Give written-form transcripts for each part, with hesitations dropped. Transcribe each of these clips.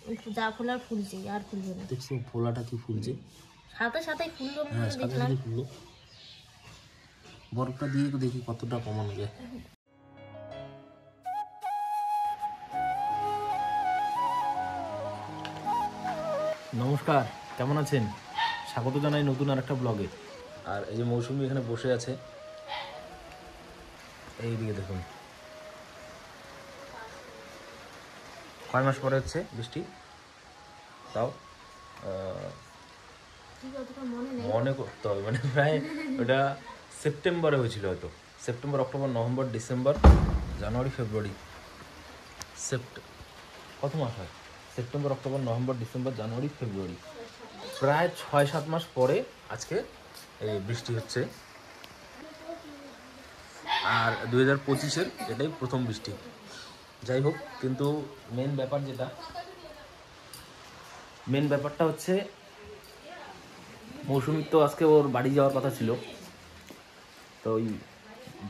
যা ফোলার ফুলছে আর ফুলবে না। দেখছো ফোলাটা কি ফুলছে, সাথে সাথে ফুললো। হ্যাঁ সাথে সাথে ফুললো। বরফটা দিয়ে দেখি কতটা কমানো যায়। নমস্কার, কেমন আছেন? স্বাগত জানাই নতুন আর একটা ব্লগে। আর এই যে মৌসুমি এখানে বসে আছে, এইদিকে দেখুন। কয় মাস পরে হচ্ছে বৃষ্টি তাও মনে করতে হবে, মানে প্রায় ওটা সেপ্টেম্বরে হয়েছিল হয়তো। সেপ্টেম্বর, অক্টোবর, নভেম্বর, ডিসেম্বর, জানুয়ারি, ফেব্রুয়ারি, কত মাস হয়? সেপ্টেম্বর, অক্টোবর, নভেম্বর, ডিসেম্বর, জানুয়ারি, ফেব্রুয়ারি, প্রায় 6-7 মাস পরে আজকে এই বৃষ্টি হচ্ছে। আর 2025-এর এটাই প্রথম বৃষ্টি। যাই হোক, কিন্তু মেন ব্যাপারটা হচ্ছে মৌসুমীর তো আজকে ওর বাড়ি যাওয়ার কথা ছিল। তো ওই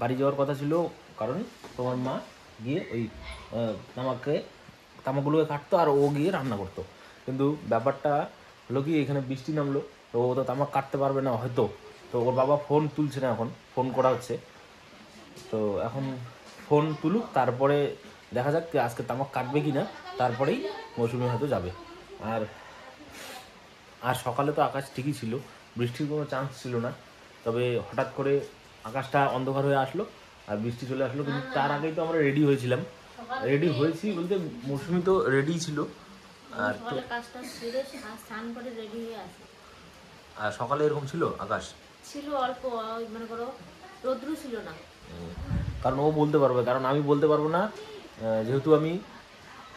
বাড়ি যাওয়ার কথা ছিল কারণ তোমার মা গিয়ে ওই তামাকগুলোকে কাটতো আর ও গিয়ে রান্না করতো। কিন্তু ব্যাপারটা হলো কি, এখানে বৃষ্টি নামলো, তো ও তো তামাক কাটতে পারবে না হয়তো। তো ওর বাবা ফোন তুলছে না, এখন ফোন করা হচ্ছে। তো এখন ফোন তুলুক, তারপরে দেখা যাক আজকে তামাক কাটবে কি না, তারপরেই মৌসুমি হয়তো যাবে। আর সকালে তো আকাশ ঠিকই ছিল, বৃষ্টির কোনো চান্স ছিল না। তবে হঠাৎ করে আকাশটা অন্ধকার হয়ে আসলো আর বৃষ্টি চলে আসলো। কিন্তু তার আগেই তো আমরা রেডি হয়েছিলাম। রেডি হয়েছি বলতে মৌসুমি তো রেডি ছিল। আর সকালে এরকম ছিল আকাশ, ছিল অল্প, মনে করো রোদ্রু ছিল না। কারণ ও বলতে পারবে, কারণ আমি বলতে পারবো না। যেহেতু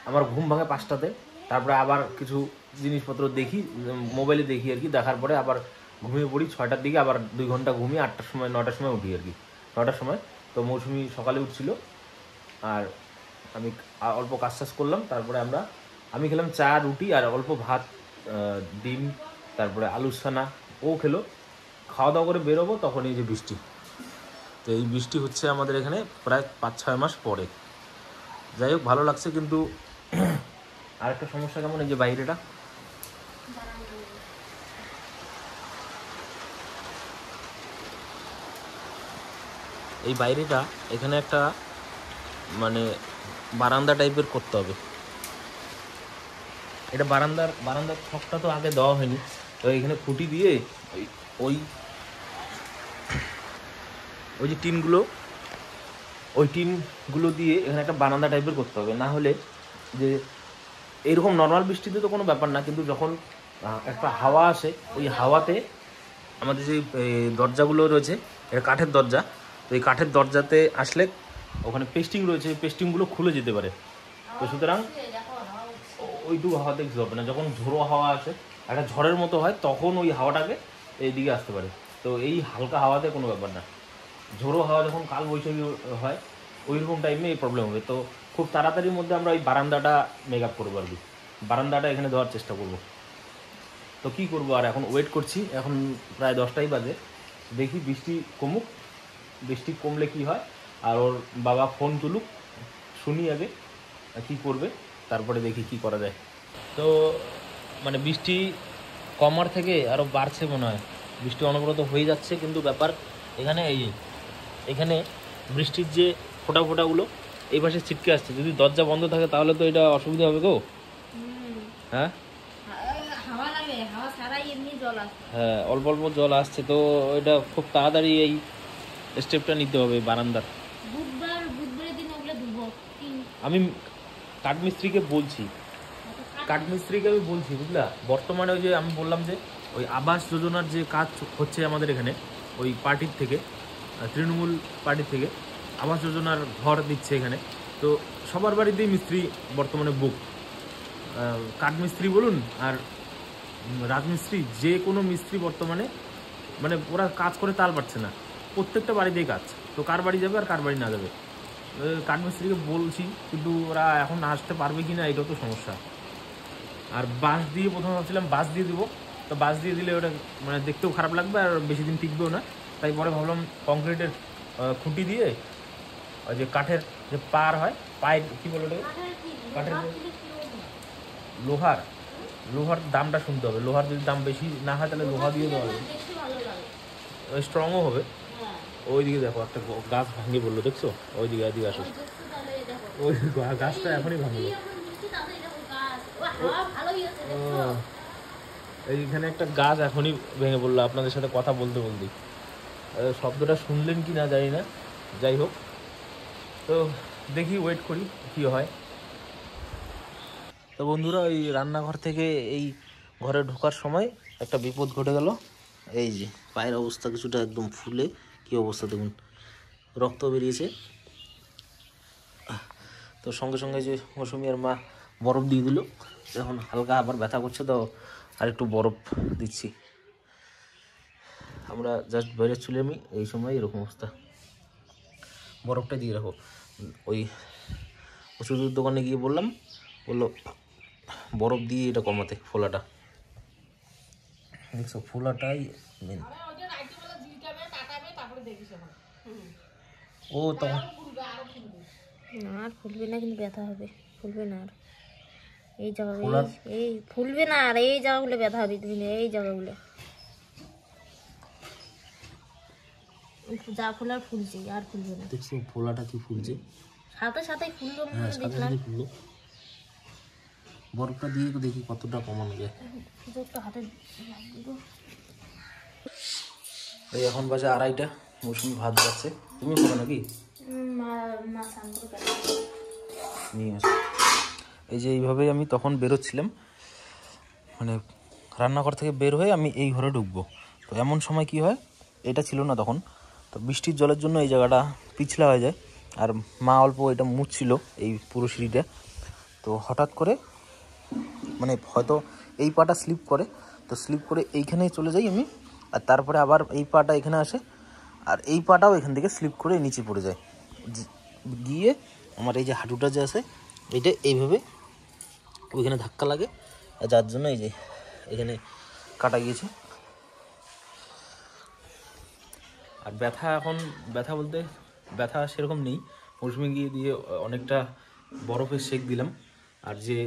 আমার ঘুম ভাঙে 5টাতে, তারপরে আবার কিছু জিনিসপত্র দেখি, মোবাইলে দেখি আর কি। দেখার পরে আবার ঘুমিয়ে পড়ি 6টার দিকে, আবার 2 ঘন্টা ঘুমিয়ে 8টার সময় 9টার সময় উঠি আর কি, 9টার সময়। তো মৌসুমি সকালে উঠছিল আর আমি অল্প কাজ করলাম। তারপরে আমি খেলাম চা, রুটি আর অল্প ভাত, ডিম, তারপরে আলু সানা। ও খেলো। খাওয়া দাওয়া করে বেরোবো, তখন এই যে বৃষ্টি। তো এই বৃষ্টি হচ্ছে আমাদের এখানে প্রায় 5-6 মাস পরে। যাই হোক, ভালো লাগছে। কিন্তু আরেকটা সমস্যা কেমন, এই যে বাইরেটা, এই বাইরেটা এখানে একটা মানে বারান্দা টাইপের করতে হবে। এটা বারান্দার ছকটা তো আগে দেওয়া হয়নি। তো এখানে খুঁটি দিয়ে ওই যে টিনগুলো দিয়ে এখানে একটা বারান্দা টাইপের করতে হবে। না হলে যে এরকম নর্মাল বৃষ্টিতে তো কোনো ব্যাপার না, কিন্তু যখন একটা হাওয়া আসে, ওই হাওয়াতে আমাদের যে দরজাগুলো রয়েছে, এটা কাঠের দরজা, তো এই কাঠের দরজাতে আসলে ওখানে পেস্টিং রয়েছে, পেস্টিংগুলো খুলে যেতে পারে। তো সুতরাং ওইটুকু হাওয়া দেখতে হবে না। যখন ঝোড়ো হাওয়া আসে, একটা ঝড়ের মতো হয়, তখন ওই হাওয়াটাকে এইদিকে আসতে পারে। তো এই হালকা হাওয়াতে কোনো ব্যাপার না। ঝোড়ো হাওয়া যখন কাল বৈশাখী হয়, ওইরকম টাইমে এই প্রবলেম হবে। তো খুব তাড়াতাড়ির মধ্যে আমরা ওই বারান্দাটা মেক আপ করবো আর কি, বারান্দাটা এখানে দেওয়ার চেষ্টা করব। তো কী করবো, আর এখন ওয়েট করছি। এখন প্রায় 10টাই বাজে, দেখি বৃষ্টি কমুক। বৃষ্টি কমলে কি হয়, আর ওর বাবা ফোন তুলুক, শুনি আগে কী করবে, তারপরে দেখি কি করা যায়। তো মানে বৃষ্টি কমার থেকে আরও বাড়ছে মনে হয়, বৃষ্টি অনবরত হয়ে যাচ্ছে। কিন্তু ব্যাপার এখানে বৃষ্টির যে ফোঁটাগুলো এই পাশে ছিটকে আসছে। যদি দরজা বন্ধ থাকে তাহলে তো এটা অসুবিধা হবে গো। হ্যাঁ, হ্যাঁ, অল্প অল্প জল আসছে। তো এটা খুব তাড়াতাড়ি এই স্টেপটা নিতে হবে বারান্দার। আমি কাঠমিস্ত্রিকে বলছি, বুঝলা। বর্তমানে ওই যে আমি বললাম যে ওই আবাস যোজনার যে কাজ হচ্ছে আমাদের এখানে, ওই পার্টির থেকে, তৃণমূল পার্টির থেকে আবাস যোজনার ঘর দিচ্ছে এখানে। তো সবার বাড়িতেই মিস্ত্রি বর্তমানে বুক, কাঠমিস্ত্রি বলুন আর রাজমিস্ত্রি, যে কোনো মিস্ত্রি বর্তমানে মানে ওরা কাজ করে তাল পাচ্ছে না, প্রত্যেকটা বাড়িতেই কাজ। তো কার বাড়ি যাবে আর কার বাড়ি না যাবে। কাঠমিস্ত্রিকে বলছি, কিন্তু ওরা এখন আসতে পারবে কি না এটাও তো সমস্যা। আর বাঁশ দিয়ে প্রথমে ভাবছিলাম বাঁশ দিয়ে দেবো, তো বাঁশ দিয়ে দিলে ওটা মানে দেখতেও খারাপ লাগবে আর বেশি দিন টিকবেও না। তাই পরে ভাবলাম কংক্রিটের খুঁটি দিয়ে ওই যে কাঠের যে পার হয়, পাইপ কী বলে ওটাকে, কাঠের লোহার লোহার দামটা শুনতে হবে। লোহার যদি দাম বেশি না হয় তাহলে লোহা দিয়ে দেওয়া হবে, বেশি ভালো লাগে। স্ট্রংও হবে। হ্যাঁ ওইদিকে দেখো একটা গাছ ভাঙে বললো, দেখছো? ওইদিকে এদিকে আসো, ওই দেখছো তাহলে এই দেখো। ওই গাছটা এখনই ভাঙলো। এই এখন বৃষ্টি তাহলে এই দেখো গাছ। ও হাওয়া ভালোই আছে দেখছো। এইখানে একটা গাছ এখনই ভেঙে পড়লো আপনাদের সাথে কথা বলতে বলতে। শব্দটা শুনলেন কি না জানি না, যাই হোক। তো দেখি, ওয়েট করি কি হয়। তো বন্ধুরা, ওই রান্নাঘর থেকে এই ঘরে ঢোকার সময় একটা বিপদ ঘটে গেল। এই যে পায়ের অবস্থা কিছুটা একদম ফুলে, কি অবস্থা দেখুন, রক্ত বেরিয়েছে। তো সঙ্গে সঙ্গে যে মৌসুমি আর মা বরফ দিয়ে দিল, এখন হালকা আবার ব্যথা করছে, তো আর একটু বরফ দিচ্ছি। আমরা জাস্ট বাইরে চলে আমি, এই সময় এরকম অবস্থা, বরফটা দিয়ে রাখো। ওই ওষুধের দোকানে গিয়ে বললাম, বললো বরফ দিয়ে এটা কমাতে, ফোলাটা। দেখছো, ফোলাটাই মেন। ও তখন না আর ফুলবে না, কিন্তু ব্যথা হবে, ফুলবে না আর। এই জায়গা ফোলার- এই ফুলবে না আর, এই জায়গাগুলো ব্যথা হবে, তুমি এই জায়গাগুলো যা ফোলার ফুলছে, আর ফুলবে না। দেখছো ফোলাটা কি ফুলছে? সাথে সাথে ফুললো, হ্যাঁ, সাথে দেখলাম। সাথে ফুললো। বরফটা দিয়ে দেখি কতটা কমানো যায়। শুধু একটু হাতে এই এখন বাজে 2:30, মৌসুমি ভাত যাচ্ছে। তুমি করো নাকি? মা স্নান করে নিয়ে আসো। এই যে এইভাবেই আমি তখন বেরোচ্ছিলাম, মানে রান্নাঘর থেকে বের হয়ে আমি এই ঘরে ঢুকবো। তো এমন সময় কি হয়, এটা ছিল না তখন, তো বৃষ্টির জলের জন্য এই জায়গাটা পিছলা হয়ে যায়। আর মা অল্প এটা মুছছিল এই পুরো সিঁড়িটা। তো হঠাৎ করে মানে হয়তো এই পাটা স্লিপ করে, তো স্লিপ করে এইখানেই চলে যাই আমি। আর তারপরে আবার এই পাটা এখানে আসে, আর এই পাটাও এখান থেকে স্লিপ করে নিচে পড়ে যায়, গিয়ে আমার এই যে হাঁটুটা যে আছে এইটা এইভাবে ওইখানে ধাক্কা লাগে, আর যার জন্য এই যে এখানে কাটা গিয়েছে। আর ব্যথা, এখন ব্যথা বলতে ব্যথা সেরকম নেই। মৌসুমি গিয়ে দিয়ে অনেকটা বরফের শেক দিলাম। আর যে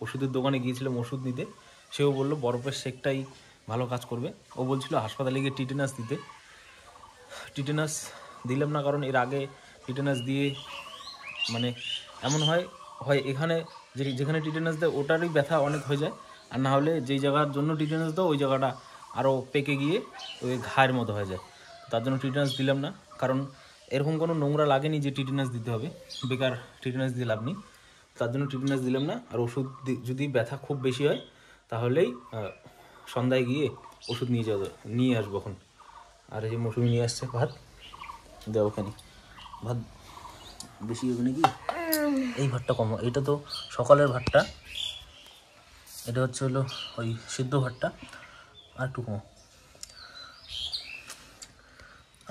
ওষুধের দোকানে গিয়েছিলাম ওষুধ নিতে, সেও বললো বরফের শেকটাই ভালো কাজ করবে। ও বলছিল হাসপাতালে গিয়ে টিটেনাস দিতে। টিটেনাস দিলাম না, কারণ এর আগে টিটেনাস দিয়ে মানে এমন হয় এখানে যেখানে টিটেনাস দেয় ওটারই ব্যথা অনেক হয়ে যায়, আর না হলে যেই জায়গার জন্য টিটেনাস দাও ওই জায়গাটা আরও পেকে গিয়ে ওই ঘায়ের মতো হয়ে যায়। তার জন্য টিটেনাস দিলাম না, কারণ এরকম কোনো নোংরা লাগেনি যে টিটেনাস দিতে হবে, বেকার টিটেনাস দিয়ে লাভ নেই। তার জন্য টিটেনাস দিলাম না। আর ওষুধ যদি ব্যথা খুব বেশি হয় তাহলেই সন্ধ্যায় গিয়ে ওষুধ নিয়ে আসবো এখন। আর এই যে মৌসুমি নিয়ে আসছে ভাত, দেওয়া ওখানে ভাত বেশি হবে নাকি? এই ভাতটা কম, এটা তো সকালের ভাতটা, এটা হলো ওই সিদ্ধ ভাতটা, আর একটু কম।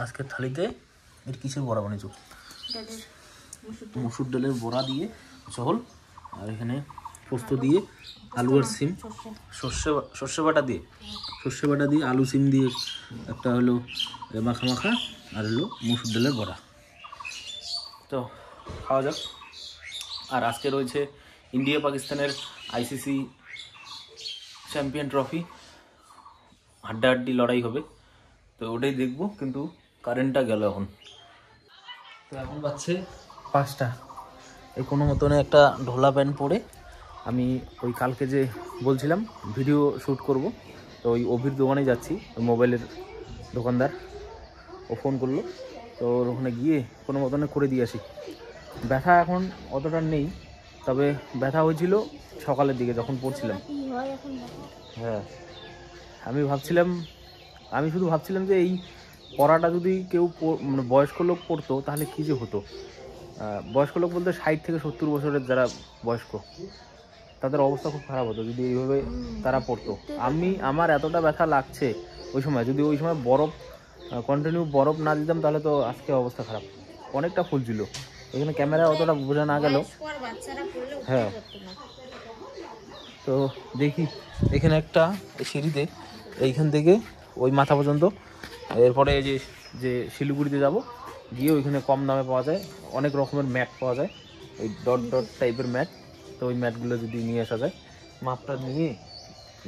আজকের থালিতে এর কিসের বড়া বানিয়েছো? মসুর ডালের বড়া দিয়ে ঝোল, আর এখানে পোস্ত দিয়ে আলু আর সিম, সর্ষে বাটা দিয়ে আলু সিম দিয়ে একটা হলো মাখা মাখা, আর হলো মসুর ডালের বড়া। তো খাওয়া যাক। আর আজকে রয়েছে ইন্ডিয়া পাকিস্তানের আইসিসি চ্যাম্পিয়ন ট্রফি, হাড্ডাহাড্ডি লড়াই হবে, তো ওটাই দেখবো। কিন্তু কারেন্টটা গেল এখন। তো এখন বাজছে 5টা। এই কোনো মতনে একটা ঢোলা প্যান্ট পরে আমি ওই কালকে যে বলছিলাম ভিডিও শ্যুট করব, তো ওই অভির দোকানে যাচ্ছি। ওই মোবাইলের দোকানদার ও ফোন করলো, তো ওর ওখানে গিয়ে কোনো মতনে করে দিয়ে আসি। ব্যথা এখন অতটা নেই, তবে ব্যথা হয়েছিল সকালের দিকে যখন পড়ছিলাম। হ্যাঁ, আমি শুধু ভাবছিলাম যে এই পড়াটা যদি কেউ মানে বয়স্ক লোক পড়তো তাহলে কী যে হতো। বয়স্ক লোক বলতে 60 থেকে 70 বছরের যারা বয়স্ক, তাদের অবস্থা খুব খারাপ হতো যদি এইভাবে তারা পড়তো। আমার এতটা ব্যথা লাগছে ওই সময়, যদি ওই সময় কন্টিনিউ বরফ না দিতাম তাহলে তো আজকে অবস্থা খারাপ। অনেকটা ফুলছিল, এখানে ক্যামেরা অতটা বোঝা না গেল। হ্যাঁ, তো দেখি এখানে একটা সিঁড়িতে এইখান থেকে ওই মাথা পর্যন্ত, এরপরে যে শিলিগুড়িতে যাব, গিয়ে ওইখানে কম দামে পাওয়া যায়, অনেক রকমের ম্যাট পাওয়া যায়, ওই ডট টাইপের ম্যাট। তো ওই ম্যাটগুলো যদি নিয়ে আসা যায় মাপটা নিয়ে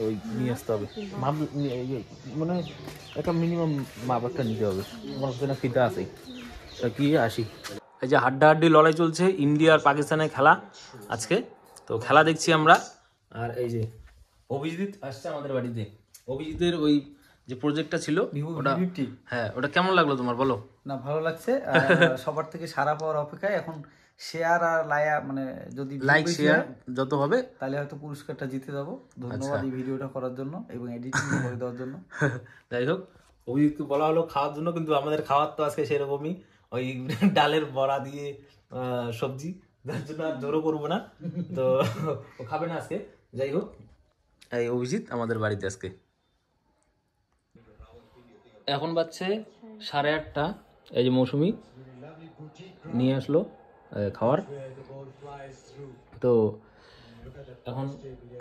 ওই নিয়ে আসতে হবে, মাপ মানে একটা মিনিমাম মাপ একটা নিতে হবে, আমার কাছে না ফিতা আছে। তা কি আসি, এই যে হাড্ডাহাড্ডি লড়াই চলছে ইন্ডিয়া আর পাকিস্তানের খেলা আজকে, তো খেলা দেখছি আমরা। আর এই যে অভিজিৎ আসছে আমাদের বাড়িতে, অভিজিতের ওই যে প্রজেক্টটা ছিল ওটা, হ্যাঁ ওটা কেমন লাগলো তোমার বলো? না ভালো লাগছে, সবার থেকে সাড়া পাওয়ার অপেক্ষায় এখন। শেয়ার আর মানে যদি লাইক শেয়ার যত হবে তাহলে হয়তো পুরস্কারটা জিতে যাবো। ধন্যবাদ এই ভিডিওটা করার জন্য এবং এডিটিং করে দেওয়ার জন্য। যাই হোক, অভিজিৎকে বলা হলো খাওয়ার জন্য, কিন্তু আমাদের খাওয়ার তো আজকে সেরকমই ওই ডালের বড়া দিয়ে সবজি, যার জন্য আর জোরও করবো না, তো ও খাবে না আজকে। যাই হোক, এই অভিজিৎ আমাদের বাড়িতে আজকে। এখন বাজছে 8:30, এই যে মৌসুমি নিয়ে আসলো খাওয়ার, তো এখন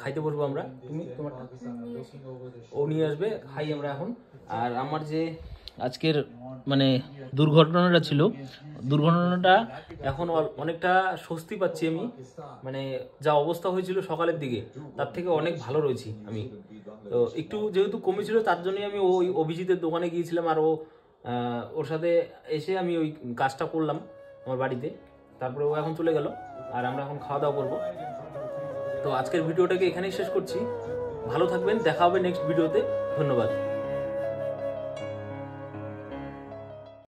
খাইতে বসবো আমরা। তুমি তোমারটা ও নিয়ে আসবে, খাই আমরা এখন। আর আমার যে আজকের মানে দুর্ঘটনাটা ছিল, দুর্ঘটনাটা এখন অনেকটা স্বস্তি পাচ্ছি আমি, মানে যা অবস্থা হয়েছিল সকালের দিকে তার থেকে অনেক ভালো রয়েছি আমি। তো একটু যেহেতু কমেছিল তার জন্যই আমি ওই অভিজিতের দোকানে গিয়েছিলাম, আর ওর সাথে এসে আমি ওই কাজটা করলাম আমার বাড়িতে। তারপরে ও এখন চলে গেল আর আমরা এখন খাওয়া দাওয়া করবো। তো আজকের ভিডিওটাকে এখানেই শেষ করছি, ভালো থাকবেন, দেখা হবে নেক্সট ভিডিওতে, ধন্যবাদ।